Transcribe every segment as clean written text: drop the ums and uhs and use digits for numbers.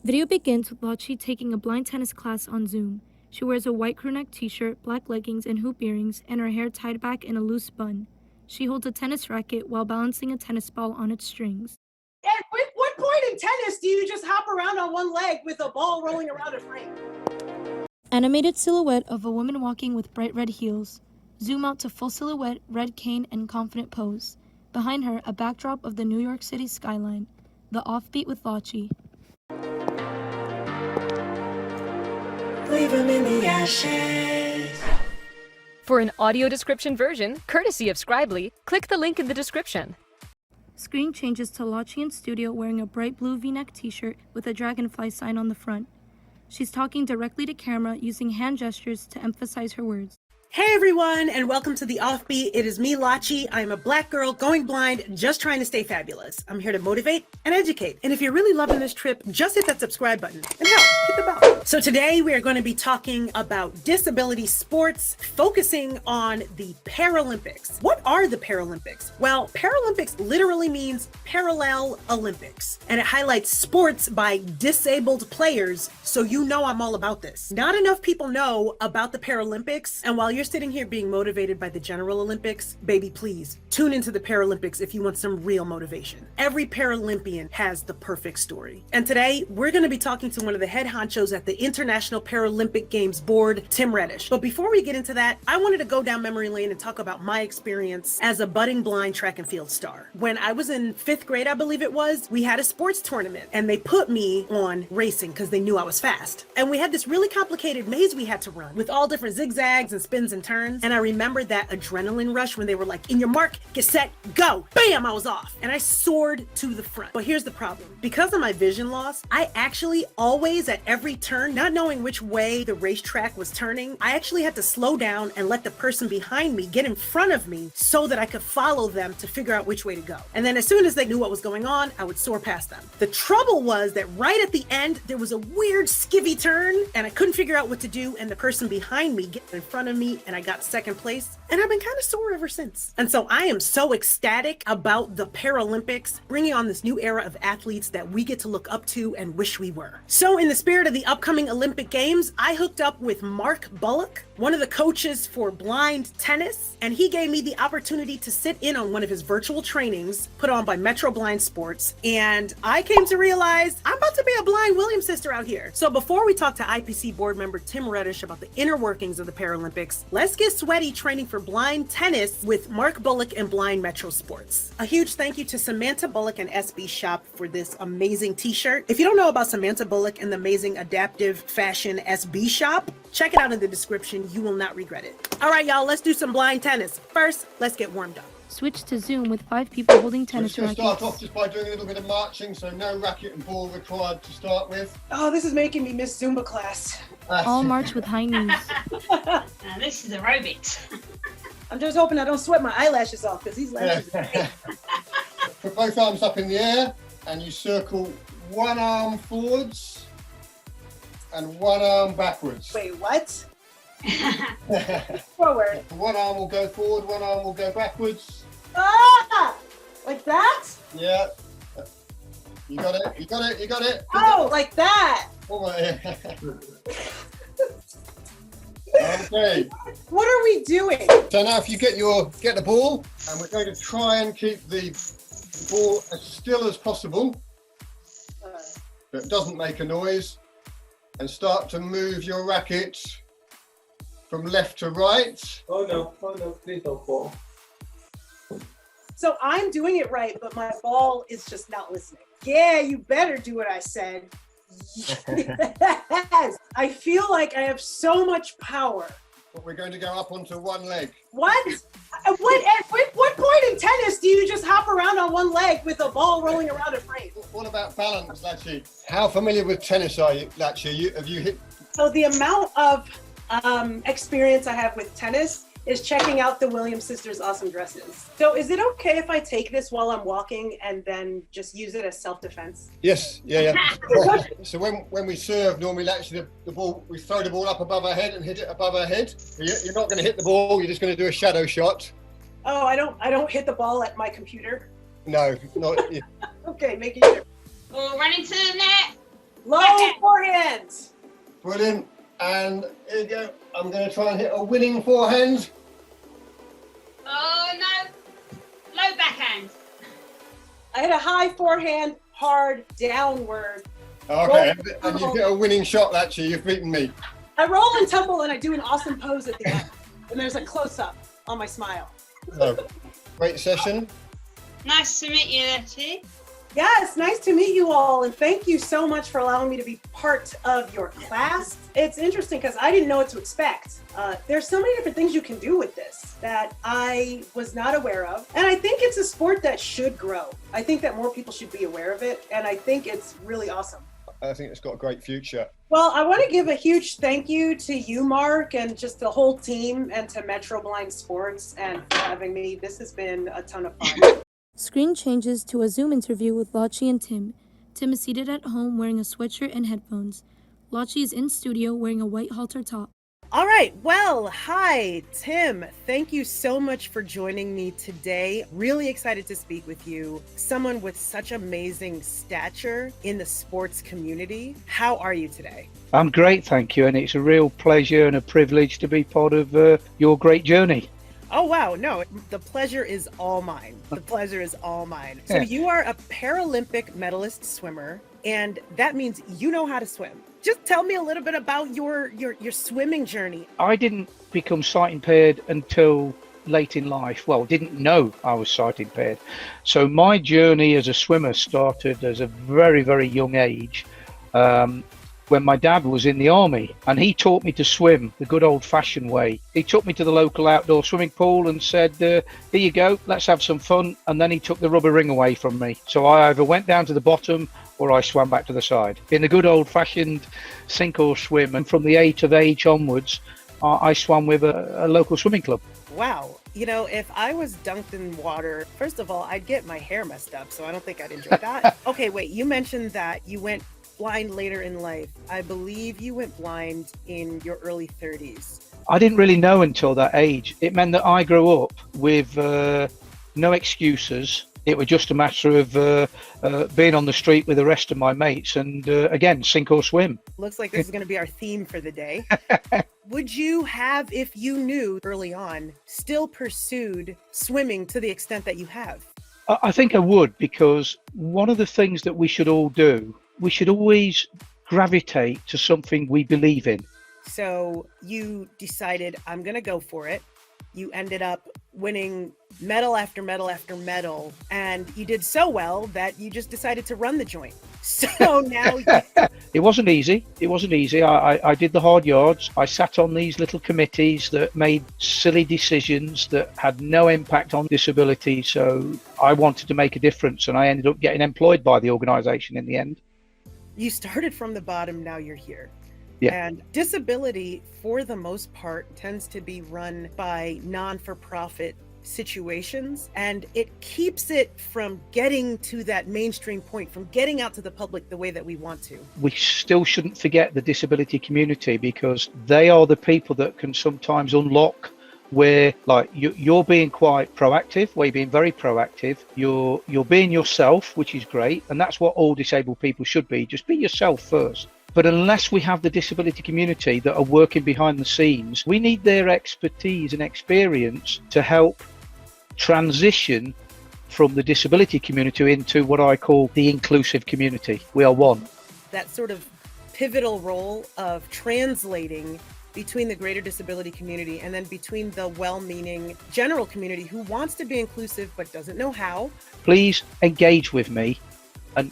Video begins with Lachi taking a blind tennis class on Zoom. She wears a white crewneck t-shirt, black leggings, and hoop earrings, and her hair tied back in a loose bun. She holds a tennis racket while balancing a tennis ball on its strings. At what point in tennis do you just hop around on one leg with a ball rolling around a frame? Animated silhouette of a woman walking with bright red heels. Zoom out to full silhouette, red cane, and confident pose. Behind her, a backdrop of the New York City skyline. The offbeat with Lachi. Leave 'em in the ashes. For an audio description version, courtesy of Scribely, click the link in the description. Screen changes to Lachi in studio wearing a bright blue v-neck t-shirt with a dragonfly sign on the front. She's talking directly to camera using hand gestures to emphasize her words. Hey everyone, and welcome to The Offbeat. It is me, Lachi. I'm a black girl going blind, just trying to stay fabulous. I'm here to motivate and educate. And if you're really loving this trip, just hit that subscribe button. And hell, hit the bell. So today we are going to be talking about disability sports, focusing on the Paralympics. What are the Paralympics? Well, Paralympics literally means parallel Olympics. And it highlights sports by disabled players, so you know I'm all about this. Not enough people know about the Paralympics, and while you're sitting here being motivated by the General Olympics, baby, please tune into the Paralympics if you want some real motivation. Every Paralympian has the perfect story. And today we're going to be talking to one of the head honchos at the International Paralympic Games Board, Tim Reddish. But before we get into that, I wanted to go down memory lane and talk about my experience as a budding blind track and field star. When I was in 5th grade, I believe it was, we had a sports tournament and they put me on racing because they knew I was fast. And we had this really complicated maze we had to run with all different zigzags and spins and turns. And I remember that adrenaline rush when they were like, in your mark, get set, go. Bam, I was off. And I soared to the front. But here's the problem. Because of my vision loss, I actually always at every turn, not knowing which way the racetrack was turning, I actually had to slow down and let the person behind me get in front of me so that I could follow them to figure out which way to go. And then as soon as they knew what was going on, I would soar past them. The trouble was that right at the end, there was a weird skivvy turn and I couldn't figure out what to do. And the person behind me get in front of me and I got second place, and I've been kind of sore ever since. And so I am so ecstatic about the Paralympics, bringing on this new era of athletes that we get to look up to and wish we were. So in the spirit of the upcoming Olympic Games, I hooked up with Mark Bullock, one of the coaches for blind tennis, and he gave me the opportunity to sit in on one of his virtual trainings put on by Metro Blind Sports. And I came to realize I'm about to be a blind Williams sister out here. So before we talk to IPC board member Tim Reddish about the inner workings of the Paralympics, let's get sweaty training for blind tennis with Mark Bullock and Blind Metro Sports. A huge thank you to Samantha Bullock and SB Shop for this amazing t-shirt. If you don't know about Samantha Bullock and the amazing adaptive fashion SB Shop, check it out in the description. You will not regret it. All right, y'all, let's do some blind tennis. First, let's get warmed up. Switch to Zoom with 5 people holding tennis We're just going to rackets. start off just by doing a little bit of marching, so no racket and ball required to start with. Oh, this is making me miss Zumba class. All march with high knees. Now this is aerobics. I'm just hoping I don't sweat my eyelashes off because these lashes are great. Put both arms up in the air and you circle one arm forwards and one arm backwards. Wait, what? Forward. One arm will go forward, one arm will go backwards. Ah! Like that? Yeah. You got it, you got it, you got it. Oh, like that. One more, yeah. Okay. What are we doing? So now if you get the ball, and we're going to try and keep the ball as still as possible, so it doesn't make a noise, and start to move your racket from left to right. Oh no, please don't fall. So I'm doing it right, but my ball is just not listening. Yeah, you better do what I said. Yes. I feel like I have so much power. But we're going to go up onto one leg. What? At what point in tennis do you just hop around on one leg with a ball rolling around a frame? What about balance, Lachi? How familiar with tennis are you, Lachi? Have you hit? So the amount of experience I have with tennis is checking out the Williams sisters' awesome dresses. So is it okay if I take this while I'm walking and then just use it as self-defense? Yes, yeah. So when we serve, normally actually the ball, we throw the ball up above our head and hit it above our head. You're not going to hit the ball, you're just going to do a shadow shot. Oh, I don't hit the ball at my computer? No, not. Okay, making sure. Or run into the net. Low forehand. Brilliant. And here you go. I'm going to try and hit a winning forehand. Oh no. Low backhand. I hit a high forehand, hard downward. Okay, and you hit a winning shot, actually. You've beaten me. I roll and tumble and I do an awesome pose at the end. And there's a close-up on my smile. So, great session. Nice to meet you, Letty. Yes, nice to meet you all, and thank you so much for allowing me to be part of your class. It's interesting because I didn't know what to expect. There's so many different things you can do with this that I was not aware of, and I think it's a sport that should grow. I think that more people should be aware of it, and I think it's really awesome. I think it's got a great future. Well, I want to give a huge thank you to you, Mark, and just the whole team, and to Metro Blind Sports, and for having me. This has been a ton of fun. Screen changes to a Zoom interview with Lachi and Tim. Tim is seated at home wearing a sweatshirt and headphones. Lachi is in studio wearing a white halter top. All right. Well, hi, Tim. Thank you so much for joining me today. Really excited to speak with you. Someone with such amazing stature in the sports community. How are you today? I'm great, thank you. And it's a real pleasure and a privilege to be part of your great journey. Oh, wow. No, the pleasure is all mine. The pleasure is all mine. So Yeah. you are a Paralympic medalist swimmer, and that means you know how to swim. Just tell me a little bit about your swimming journey. I didn't become sight impaired until late in life. Well, didn't know I was sight impaired. So my journey as a swimmer started as a very, very young age. When my dad was in the army, and he taught me to swim the good old-fashioned way. He took me to the local outdoor swimming pool and said, here you go, let's have some fun. And then he took the rubber ring away from me. So I either went down to the bottom or I swam back to the side in the good old-fashioned sink or swim. And from the age of age onwards, I swam with a local swimming club. Wow. You know, if I was dunked in water, first of all, I'd get my hair messed up, so I don't think I'd enjoy that. Okay, wait, you mentioned that you went blind later in life. I believe you went blind in your early 30s. I didn't really know until that age. It meant that I grew up with no excuses. It was just a matter of being on the street with the rest of my mates and, again, sink or swim. Looks like this is going to be our theme for the day. Would you have, if you knew early on, still pursued swimming to the extent that you have? I think I would, because one of the things that we should all do, we should always gravitate to something we believe in. So you decided, I'm going to go for it. You ended up winning medal after medal after medal, and you did so well that you just decided to run the joint. So now It wasn't easy. It wasn't easy. I did the hard yards. I sat on these little committees that made silly decisions that had no impact on disability. So I wanted to make a difference, and I ended up getting employed by the organization in the end. you started from the bottom, now you're here. Yeah. And disability, for the most part, tends to be run by non-for-profit situations, and it keeps it from getting to that mainstream point, from getting out to the public the way that we want to. We still shouldn't forget the disability community, because they are the people that can sometimes unlock where, like, you're being quite proactive, where you're being very proactive, you're being yourself, which is great, and that's what all disabled people should be. Just be yourself first. But unless we have the disability community that are working behind the scenes, we need their expertise and experience to help transition from the disability community into what I call the inclusive community. We are one. That sort of pivotal role of translating between the greater disability community and then between the well-meaning general community who wants to be inclusive but doesn't know how. Please engage with me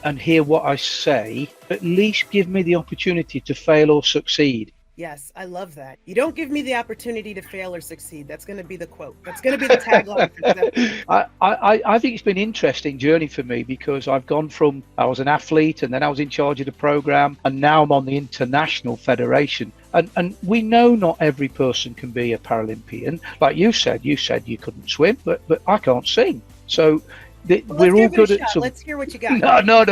and hear what I say. At least give me the opportunity to fail or succeed. Yes, I love that. You don't give me the opportunity to fail or succeed. That's going to be the quote. That's going to be the tagline for today. I think it's been an interesting journey for me, because I've gone from, I was an athlete, and then I was in charge of the program, and now I'm on the international federation. And we know not every person can be a Paralympian. Like you said you couldn't swim, but I can't sing. So we're all good at some. Let's hear what you got. No.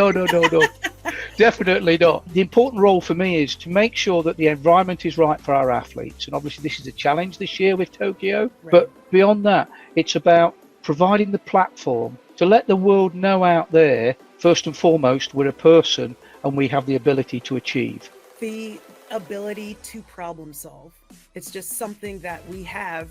Definitely not. The important role for me is to make sure that the environment is right for our athletes. And obviously this is a challenge this year with Tokyo. Right. But beyond that, it's about providing the platform to let the world know out there, first and foremost, we're a person and we have the ability to achieve. The ability to problem solve. It's just something that we have,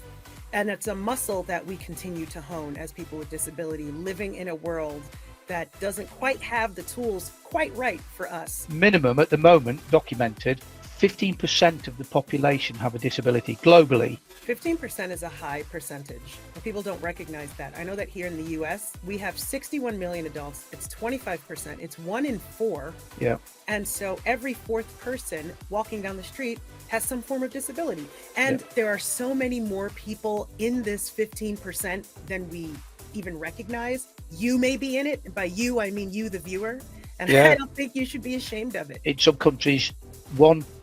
and it's a muscle that we continue to hone as people with disability, living in a world that doesn't quite have the tools quite right for us. Minimum at the moment, documented, 15% of the population have a disability globally. 15% is a high percentage, and people don't recognize that. I know that here in the US, we have 61 million adults. It's 25%. It's 1 in 4. Yeah. And so every fourth person walking down the street has some form of disability. And there are so many more people in this 15% than we even recognize. You may be in it. And by you, I mean you, the viewer. And I don't think you should be ashamed of it. In some countries,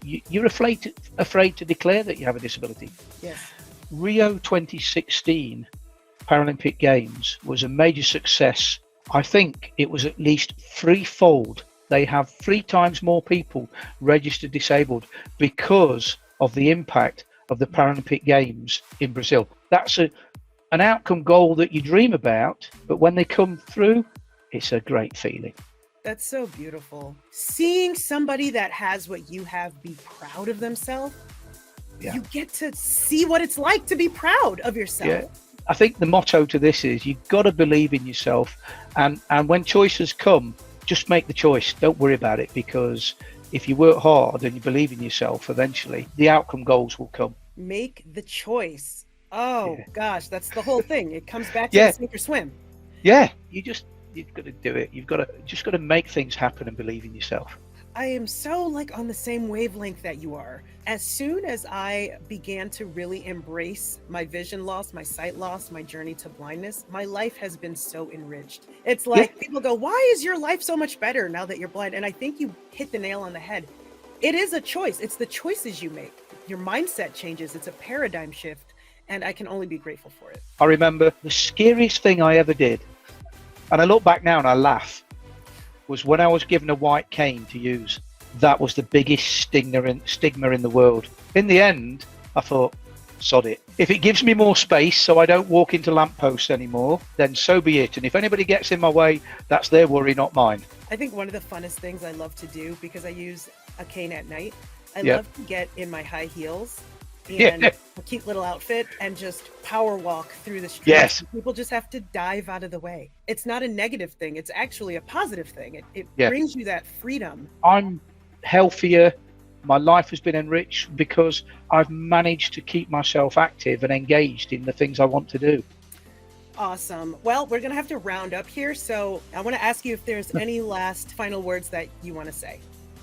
you're afraid to declare that you have a disability. Yes. Rio 2016 Paralympic Games was a major success. I think it was at least threefold. They have 3 times more people registered disabled because of the impact of the Paralympic Games in Brazil. That's an outcome goal that you dream about, but when they come through, it's a great feeling. That's so beautiful. Seeing somebody that has what you have be proud of themselves, you get to see what it's like to be proud of yourself. Yeah. I think the motto to this is you've got to believe in yourself, and when choices come, just make the choice. Don't worry about it, because if you work hard and you believe in yourself, eventually the outcome goals will come. Make the choice. Oh gosh, that's the whole thing. It comes back to sink or swim. Yeah, you've got to do it. You've got to make things happen and believe in yourself. I am so on the same wavelength that you are. As soon as I began to really embrace my vision loss, my sight loss, my journey to blindness, my life has been so enriched. It's like people go, why is your life so much better now that you're blind? And I think you hit the nail on the head. It is a choice. It's the choices you make. Your mindset changes. It's a paradigm shift. And I can only be grateful for it. I remember the scariest thing I ever did, and I look back now and I laugh, was when I was given a white cane to use. That was the biggest stigma in the world. In the end, I thought, sod it. If it gives me more space so I don't walk into lampposts anymore, then so be it. And if anybody gets in my way, that's their worry, not mine. I think one of the funnest things I love to do, because I use a cane at night, I love to get in my high heels and a cute little outfit and just power walk through the street. Yes. People just have to dive out of the way. It's not a negative thing. It's actually a positive thing. It brings you that freedom. I'm healthier. My life has been enriched because I've managed to keep myself active and engaged in the things I want to do. Awesome. Well, we're going to have to round up here. So I want to ask you if there's any last final words that you want to say.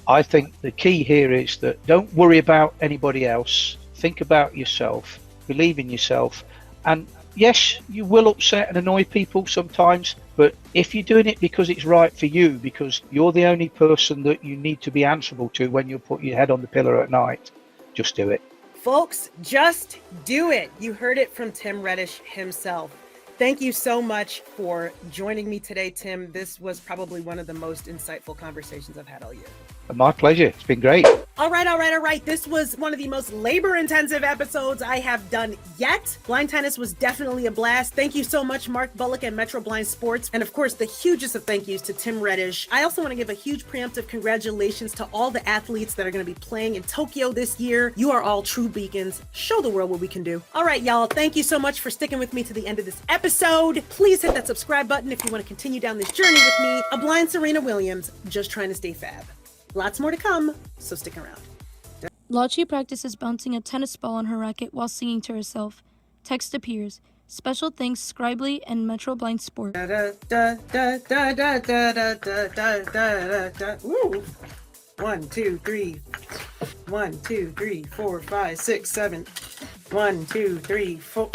I think the key here is that don't worry about anybody else. Think about yourself, believe in yourself, and yes, you will upset and annoy people sometimes, but if you're doing it because it's right for you, because you're the only person that you need to be answerable to when you put your head on the pillow at night, just do it. Folks, just do it. You heard it from Tim Reddish himself. Thank you so much for joining me today, Tim. This was probably one of the most insightful conversations I've had all year. My pleasure. It's been great. All right. This was one of the most labor-intensive episodes I have done yet. Blind tennis was definitely a blast. Thank you so much, Mark Bullock and Metro Blind Sports. And of course, the hugest of thank yous to Tim Reddish. I also want to give a huge preemptive congratulations to all the athletes that are going to be playing in Tokyo this year. You are all true beacons. Show the world what we can do. All right, y'all. Thank you so much for sticking with me to the end of this episode. Please hit that subscribe button if you want to continue down this journey with me. A blind Serena Williams, just trying to stay fab. Lots more to come, so stick around. Lachi practices bouncing a tennis ball on her racket while singing to herself. Text appears. Special thanks Scribely and Metro Blind Sport. Woo. 1, 2, 3. 1, 2, 3, 4, 5, 6, 7. 1, 2, 3, 4.